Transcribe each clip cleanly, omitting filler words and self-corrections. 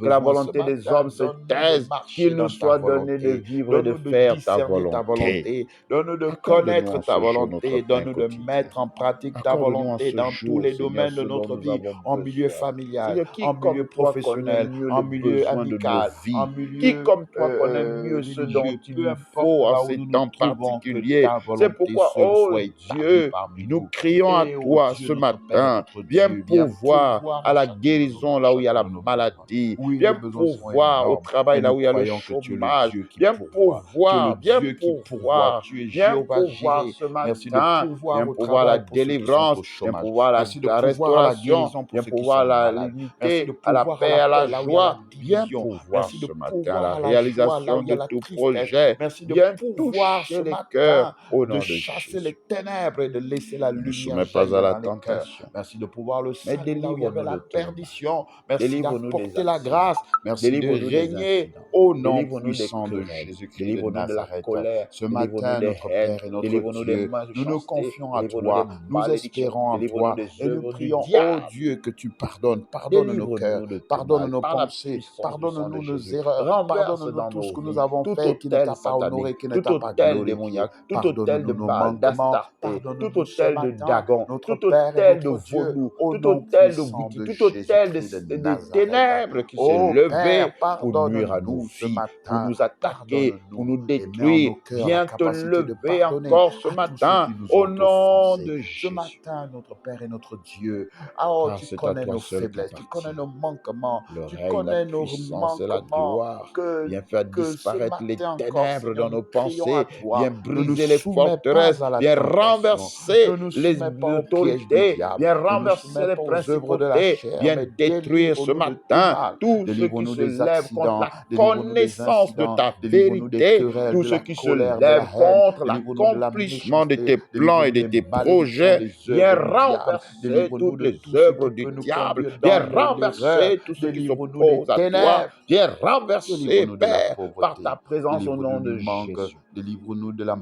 que la besoin ce volonté des matin. hommes se Donne-nous de taise, marcher qu'il dans nous ta soit donné de volonté. vivre et de Donne-nous de faire ta discerner ta volonté. volonté. Donne-nous de Accorde-nous connaître en ta ce jour notre volonté. pain Donne-nous de quotidien. mettre en pratique ta Accorde-nous en volonté ce dans tous jour, les Seigneur, domaines ce de dont notre nous vie, avons en milieu besoin. familial, Seigneur, qui en milieu comme toi connaît professionnel, mieux en les milieu besoins de nos amical, en vies? Qui milieu comme toi connaît mieux ce dont religieux, il peu nous importe faut en là où ces nous nous temps trouvons, que particuliers? ta C'est volonté pourquoi, seule oh soit établie Dieu, parmi nous nous. crions à Et ô toi Dieu, ce notre Père et matin. notre Viens Dieu, viens pourvoir pourvoir à dans la chaque guérison maison, là où il y a la chacun de nos besoins. maladie. Oui, les Viens besoins sont pourvoir au énormes travail et là nous où il y a le croyons que tu es le chômage. Dieu qui Viens pourvoit. Tu es le pourvoir, viens Dieu qui pourvoit. pourvoir. Tu es Viens Jéhovah pourvoir Jireh. ce Merci de matin. pourvoir Viens au pourvoir la travail pour ceux qui sont délivrance. au Viens chômage. pourvoir Merci de la pourvoir à la restauration. guérison pour Viens ceux qui pourvoir sont à malades. Merci de l'unité, à la pourvoir à paix, la à la paix là où il y a la joie. Viens division. pourvoir Merci de ce matin pourvoir la à la joie là réalisation où il y a de la tout tristesse. projet. Merci de Viens pourvoir toucher ce les cœurs matin au de nom de chasser les Jésus. ténèbres et de laisser la Ne nous lumière soumets pas à jaillir la dans les cœurs. tentation, Merci de pouvoir le mais salut là où il y avait délivre-nous la de tout mal. perdition. Merci Délivre-nous des d'apporter la accidents. grâce. Merci de Délivre-nous des régner incidents. au nom Délivre-nous des puissant de querelles. Jésus-Christ de Délivre-nous de la Nazareth. colère. Ce Délivre-nous matin, des notre haines. Père et notre Délivre-nous des Dieu, nous nous méchancetés. confions à Délivre-nous des toi, nous malédictions. espérons en Délivre-nous toi des et nous œuvres du prions, oh diable. Dieu, que tu pardonnes. Pardonne nos cœurs, Délivre-nous de tout pardonne mal nos par la pensées, puissance du sang de pardonne-nous nos Jésus. erreurs, Renverse pardonne-nous dans tout ce nos que nous vies avons tout fait qui ne hôtel t'a pas honoré, satanique, qui ne tout t'a pas hôtel glorifié. démoniaque, tout hôtel de Pardonne-nous nos Baal, manquements, d'Astarté, tout pardonne-nous ce hôtel de matin, Dagon, notre tout Père et hôtel de notre Dieu, Vaudou, au tout nom hôtel de puissant Viti, de tout hôtel Jésus-Christ de de Nazareth. ténèbres qui s'est Oh levé Père, pour nuire à nos pardonne-nous ce vies, pour matin, nous attaquer, pour pardonne-nous nous et mets en nos détruire. cœurs la Viens te capacité de lever pardonner encore ce à tous ceux matin qui nous au ont nom offensés. de Ce Jésus. matin, notre Père et notre Dieu, oh, Car tu c'est à connais toi nos seul faiblesses, tu connais qu'appartient nos manquements, le tu règne, la connais nos puissance et la manquements, gloire. Viens faire que ce disparaître les matin encore, ténèbres Seigneur, dans nous nos crions à pensées. toi. Viens Ne nous briser les soumets pas forteresses. à la Viens tentation, renverser ne nous les soumets pas au piège du autorités. diable, Viens ne nous renverser soumets les pas aux œuvres de la principautés. chair, Viens mais détruire ce délivre-nous de tout matin mal. tous ceux qui Délivre-nous se des lèvent contre accidents, la délivre-nous des connaissance de incidents, ta délivre-nous des vérité. querelles, Tous de ceux la qui se colère, de la lèvent haine, contre délivre-nous de la l'accomplissement de méchanceté, tes plans et délivre-nous de des tes malédictions, projets. des Viens œuvres du diable, renverser délivre-nous toutes de les tout ce qui œuvres du peut nous diable. conduire dans Viens l'erreur, renverser tous ceux qui délivre-nous des s'opposent à toi. ténèbres. Viens renverser, Délivre-nous de la Père, par ta pauvreté, présence au délivre-nous nom du de manque, Jésus. délivre-nous de la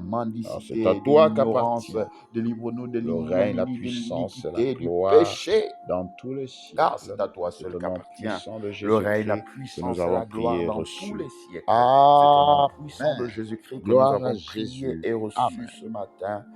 Alors c'est à mendicité, de toi l'ignorance, qu'appartient délivre-nous de le règne, la l'ignominie, de puissance et la l'iniquité, du gloire péché, dans tous les car siècles. c'est à toi C'est seul au nom qu'appartient puissant de le règne, la Jésus-Christ que puissance nous et avons la gloire prié et dans tous reçu. les siècles. C'est au nom puissant de Amen. Jésus-Christ que nous Gloire à avons prié Jésus. et reçu Amen. ce matin.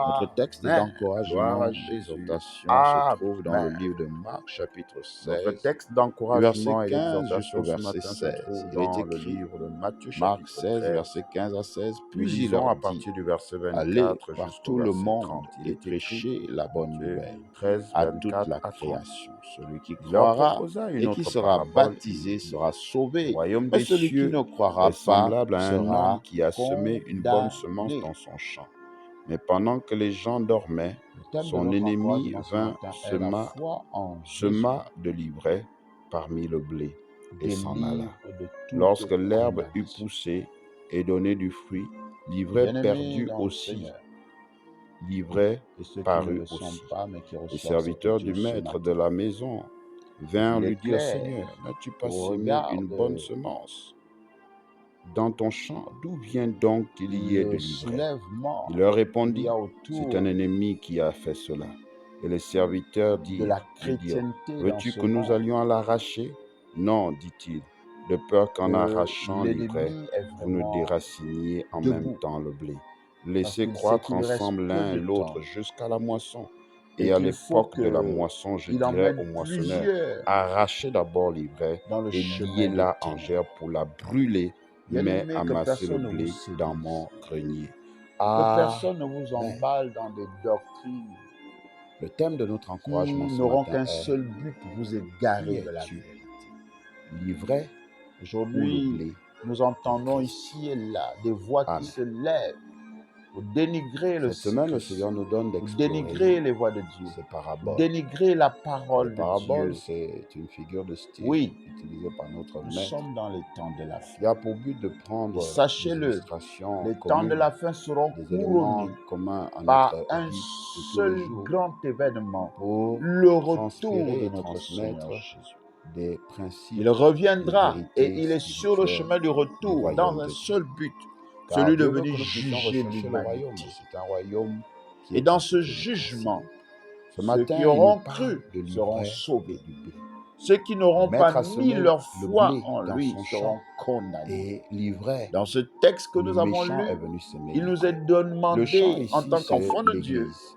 Notre texte Amen. Gloire d'encouragement, à Jésus. d'exhortation se trouve dans le Amen. livre de Marc, chapitre Notre 16, texte du d'encouragement verset et 15 jusqu'au d'exhortation ce verset matin se 16. trouve Il est dans le écrit, livre de Matthieu Marc chapitre 16, 13. verset 15 à 16, Nous puis il lisons leur à dit, partir du verset allez 24 par jusqu'au tout le verset monde 30. Il et est écrit, prêchez la bonne Matthieu nouvelle 13, à toute 24 la à 30. création. Celui qui Il leur croira proposa une et qui autre sera parabole. baptisé Il dit, sera le sauvé, royaume mais des celui qui cieux ne croira est pas semblable à un sera homme qui a semé une bonne semence condamné. dans son champ. Mais pendant que les gens dormaient, Le thème de son notre ennemi encouragement ce vint, matin est la foi en Jésus. sema de l'ivraie parmi le blé et s'en alla. Délivre de toute Lorsque l'herbe eut condamnation. poussé et donné du fruit, l'ivraie Bien-aimés perdut dans le aussi. Seigneur, L'ivraie et ceux qui ne parut le sont aussi. pas, mais qui Les reçoivent cette serviteurs du étude ce maître matin. de la maison vinrent Il est lui dire, clair, Seigneur, n'as-tu pas au semé regard une bonne de semence dans ton champ? D'où vient donc qu'il y ait de le l'ivraie? soulèvement Il leur qu'il répondit, y a c'est autour un ennemi qui a fait cela. Et les serviteurs de la lui dirent, chrétienté dans veux-tu ce que nous monde. allions à l'arracher? Non, dit-il, de peur qu'en arrachant l'ivraie, L'ennemi est vous ne vraiment déraciniez en debout, même temps le blé. parce Laissez qu'il sait croître qu'il lui reste ensemble peu l'un et de l'autre temps jusqu'à la moisson. et Et à qu'il faut l'époque de la qu'il moisson, je dirai emmène au moissonneur, plusieurs arrachez d'abord l'ivraie dans le et chemin liez-la des en ténèbres. gerbe pour la brûler, mais Bien-aimé, que amassez le personne ne vous blé dans séduise, mon grenier. que personne ne vous Amen. emballe dans des doctrines Le thème de notre qui encouragement ce n'auront matin qu'un est seul but, vous qui égarer de la es-tu? vérité. L'ivraie ou le Aujourd'hui, blé? nous entendons Christ. ici et là des voix qui Amen. se lèvent pour dénigrer le Cette semaine, le Christ, Seigneur nous donne pour d'explorer dénigrer les voix de Dieu, ces pour paraboles. dénigrer la Les parole de paraboles, Dieu. c'est une figure de style Oui, utilisée par notre nous maître sommes dans les temps de la qui fin. a pour but de prendre Et des sachez-le, illustrations les temps de communes, la fin seront des éléments couronnés communs à par notre un vie de tous seul les jours grand événement, pour le retour transférer de et notre Seigneur transmettre Jésus. des principes, Il des reviendra et vérités il est sur le spirituelles chemin du du retour royaume dans de un Dieu. seul but, Car celui de Dieu veut venir que nous puissions juger rechercher le royaume, l'humanité. mais c'est un royaume qui Et est dans ce constitué de principes. jugement, Ce ceux matin, qui il nous auront parle cru de seront l'ivraie et sauvés. du blé. Ceux qui n'auront Maître pas a mis semé leur le foi blé en dans lui son seront champ condamnés. et l'ivraie, Dans ce texte que le nous avons méchant lu, est venu semer il nous est l'ivraie. Le champ demandé, en ici, tant c'est qu'enfant de Dieu, l'Église.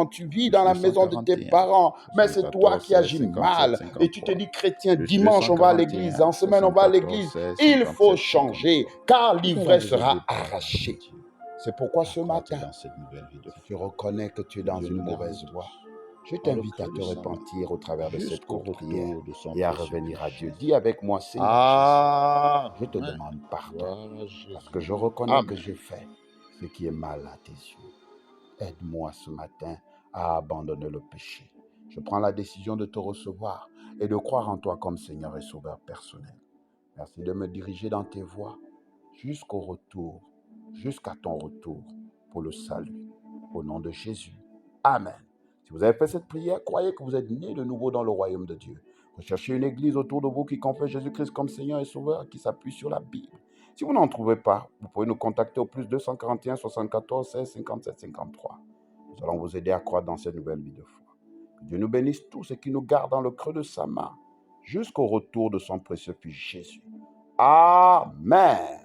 parents, tu vis dans la maison de tes 241, parents, mais c'est toi 74, qui 16, agis 57, mal. Et tu te 53. dis, chrétien, Le dimanche on va à l'église, 241, en semaine on va à 74, l'église. 16, Il faut 57, changer, 53. car Nous allons l'ivresse vous aider sera par la grâce de arrachée. Dieu C'est pourquoi à ce croître matin, dans cette nouvelle vie de si foi. tu reconnais que tu es Que dans Dieu une nous garde mauvaise voie, tous je par le t'invite à creux te de sa main repentir au travers de cette jusqu'au courte prière retour de son et à précieux revenir à Fils Dieu. Jésus. Dis avec moi, Seigneur Jésus, je te Amen. demande pardon Gloire à parce que Jésus. je reconnais que Amen. j'ai fait ce qui est mal à tes yeux. Aide-moi ce matin à abandonner le péché. Je prends la décision de te recevoir et de croire en toi comme Seigneur et Sauveur personnel. Merci de me diriger dans tes voies. jusqu'au retour, jusqu'à ton retour pour le salut. Au nom de Jésus. Amen. Si vous avez fait cette prière, croyez que vous êtes né de nouveau dans le royaume de Dieu. Recherchez une église autour de vous qui confesse Jésus-Christ comme Seigneur et Sauveur, qui s'appuie sur la Bible. Si vous n'en trouvez pas, vous pouvez nous contacter au plus 241 74 16 57 53. Nous allons vous aider à croire dans cette nouvelle vie de foi. Que Dieu nous bénisse tous et qu'il nous garde dans le creux de sa main jusqu'au retour de son précieux Fils Jésus. Amen.